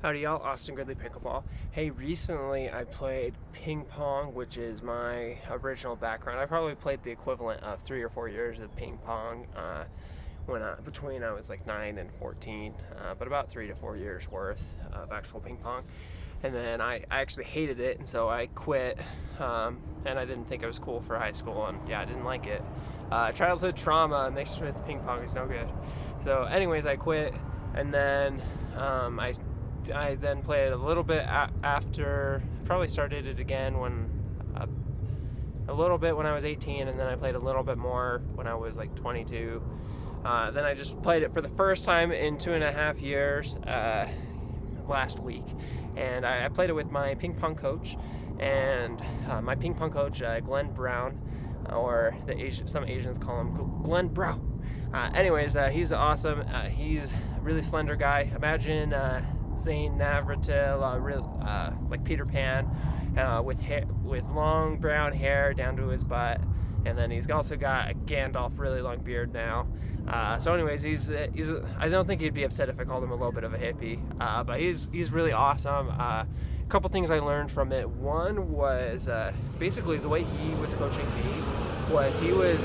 Howdy y'all, Austin Gridley Pickleball. Hey, recently I played ping pong, which is my original background. I probably played the equivalent of 3 or 4 years of ping pong between I was like 9 and 14, but about 3 to 4 years worth of actual ping pong. And then I actually hated it, and so I quit, and I didn't think it was cool for high school, and yeah, I didn't like it. Childhood trauma mixed with ping pong is no good. So anyways, I quit, and then I then played a little bit after. Probably started it again a little bit when I was 18, and then I played a little bit more when I was like 22. Then I just played it for the first time in 2.5 years last week, and I played it with my ping pong coach, and my ping pong coach Glenn Brown, or some Asians call him Glenn Brow. Anyways, he's awesome. He's a really slender guy. Imagine Zane Navratil, like Peter Pan, with long brown hair down to his butt, and then he's also got a Gandalf really long beard now. So anyways, I don't think he'd be upset if I called him a little bit of a hippie, but he's really awesome. A couple things I learned from it. One was basically the way he was coaching me was he was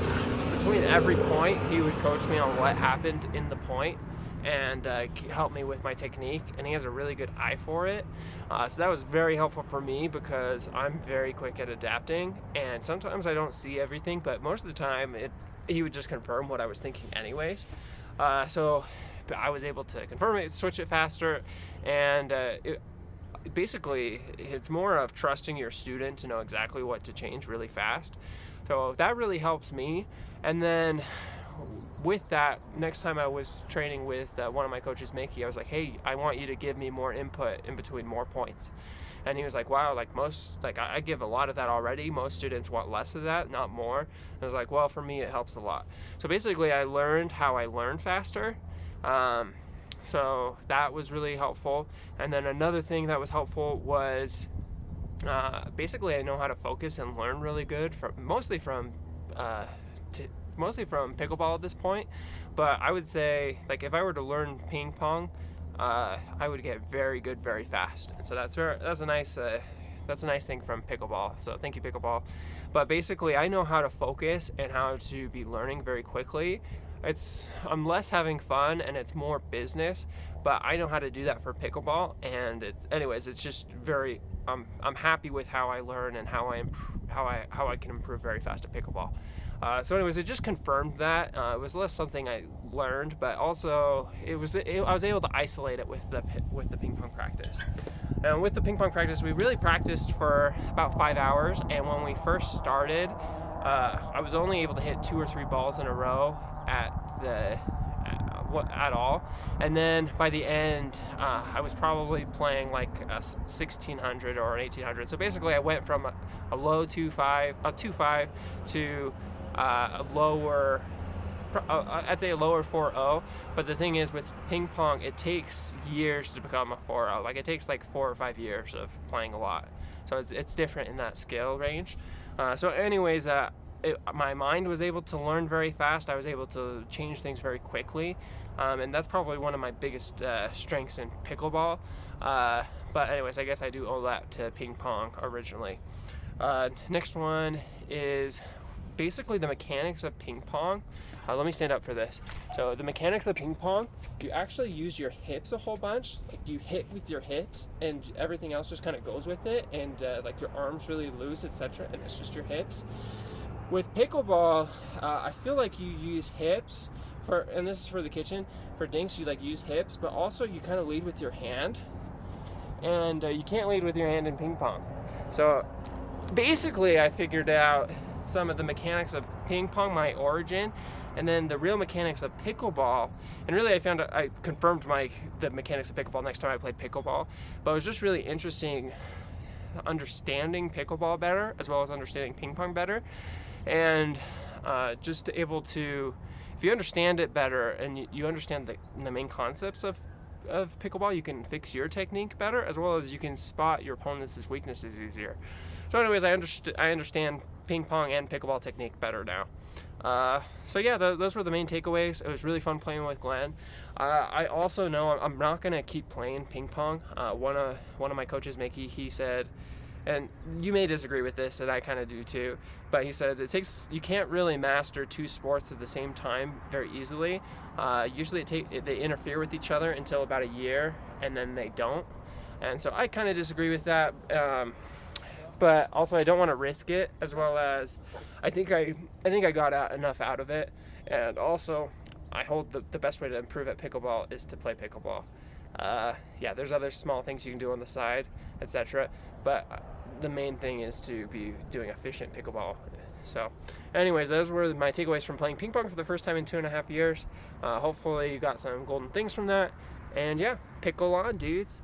between every point he would coach me on what happened in the point and help me with my technique, and he has a really good eye for it. So that was very helpful for me because I'm very quick at adapting, and sometimes I don't see everything, but most of the time he would just confirm what I was thinking anyways. So I was able to confirm it, switch it faster, and basically it's more of trusting your student to know exactly what to change really fast. So that really helps me. And then with that, next time I was training with one of my coaches, Mickey, I was like, hey, I want you to give me more input in between more points. And he was like, wow, I give a lot of that already. Most students want less of that, not more. And I was like, well, for me, it helps a lot. So basically, I learned how I learn faster. So that was really helpful. And then another thing that was helpful was basically I know how to focus and learn really good, mostly from pickleball at this point. But I would say, like, if I were to learn ping pong, I would get very good very fast. And so that's a nice thing from pickleball. So thank you, pickleball. But basically, I know how to focus and how to be learning very quickly. I'm less having fun and it's more business, but I know how to do that for pickleball. And it's just very. I'm happy with how I learn and how I can improve very fast at pickleball. So anyways, it just confirmed that. It was less something I learned, but also I was able to isolate it with the ping pong practice. And with the ping pong practice, we really practiced for about 5 hours. And when we first started, I was only able to hit 2 or 3 balls in a row at all. And then by the end, I was probably playing like a 1600 or an 1800. So basically, I went from a low 2.5 to a lower, I'd say a lower 4.0. But the thing is, with ping pong, it takes years to become a 4.0. Like, it takes like 4 or 5 years of playing a lot. So it's different in that scale range. So anyways, my mind was able to learn very fast. I was able to change things very quickly. And that's probably one of my biggest strengths in pickleball. But anyways, I guess I do owe that to ping pong originally. Next one is basically the mechanics of ping pong. Let me stand up for this. So the mechanics of ping pong, you actually use your hips a whole bunch. Like, you hit with your hips and everything else just kind of goes with it, and like your arms really loose, etc., and it's just your hips. With pickleball, I feel like you use hips and this is for the kitchen, for dinks you like use hips, but also you kind of lead with your hand, and you can't lead with your hand in ping pong. So basically, I figured out some of the mechanics of ping pong, my origin, and then the real mechanics of pickleball. And really, I confirmed the mechanics of pickleball next time I played pickleball. But it was just really interesting understanding pickleball better, as well as understanding ping pong better, and just able to, if you understand it better and you understand the main concepts of of pickleball, you can fix your technique better, as well as you can spot your opponent's weaknesses easier. So anyways, I understand ping pong and pickleball technique better now. So yeah, those were the main takeaways. It was really fun playing with Glenn. I also know I'm not gonna keep playing ping pong. One of my coaches, Mickey, he said, and you may disagree with this, and I kind of do too, but he said you can't really master two sports at the same time very easily. Usually they interfere with each other until about a year, and then they don't. And so I kind of disagree with that. But also I don't want to risk it, as well as I think I got enough out of it, and also I hold the best way to improve at pickleball is to play pickleball. Yeah, there's other small things you can do on the side, etc. But the main thing is to be doing efficient pickleball. So, anyways, those were my takeaways from playing ping pong for the first time in 2.5 years. Hopefully you got some golden things from that. And yeah, pickle on, dudes.